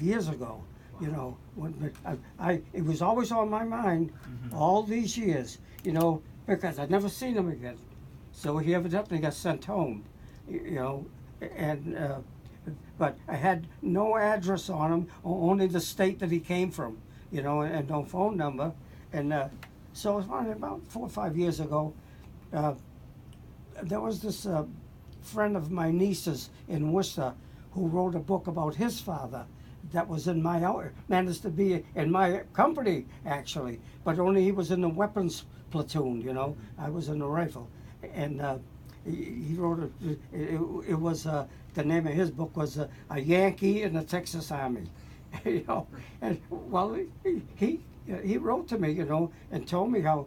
Years ago, you know, it was always on my mind all these years, you know, because I'd never seen him again. So he evidently got sent home, you know, and but I had no address on him, only the state that he came from, you know, and no phone number. And so it was finally about 4 or 5 years ago. There was this friend of my niece's in Worcester who wrote a book about his father that was in my, managed to be in my company actually, but only he was in the weapons platoon, you know. I was in the rifle. And he wrote it was the name of his book was A Yankee in the Texas Army. You know, and well, he wrote to me, you know, and told me how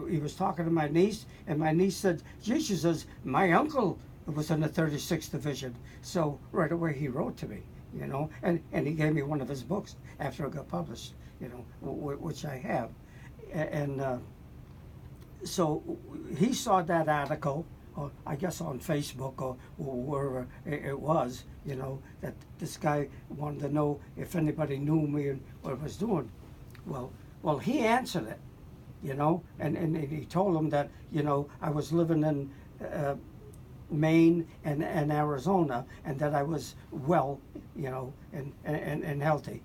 he was talking to my niece, and my niece said, gee, she says, my uncle was in the 36th Division. So right away he wrote to me, you know, and he gave me one of his books after it got published, you know, which I have. And so he saw that article, or I guess on Facebook or wherever it was, you know, that this guy wanted to know if anybody knew me and what I was doing. Well, he answered it, you know, and he told him that, you know, I was living in Maine and Arizona, and that I was well, you know, and healthy.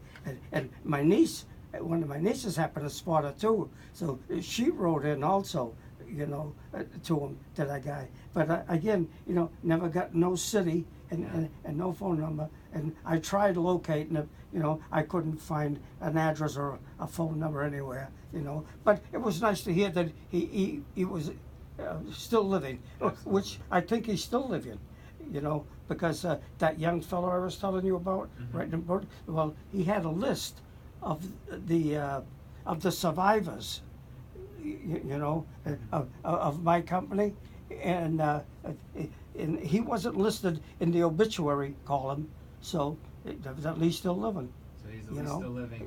And my niece, one of my nieces happened to spot it too, so she wrote in also, you know, to him, to that guy. But again, you know, never got no city and no phone number. And I tried locating it, you know, I couldn't find an address or a phone number anywhere, you know. But it was nice to hear that he was still living, which I think he's still living, you know, because that young fellow I was telling you about, right in the book, well, he had a list of the survivors, you know, of my company, and he wasn't listed in the obituary column, so at least still living. So he's at least still living.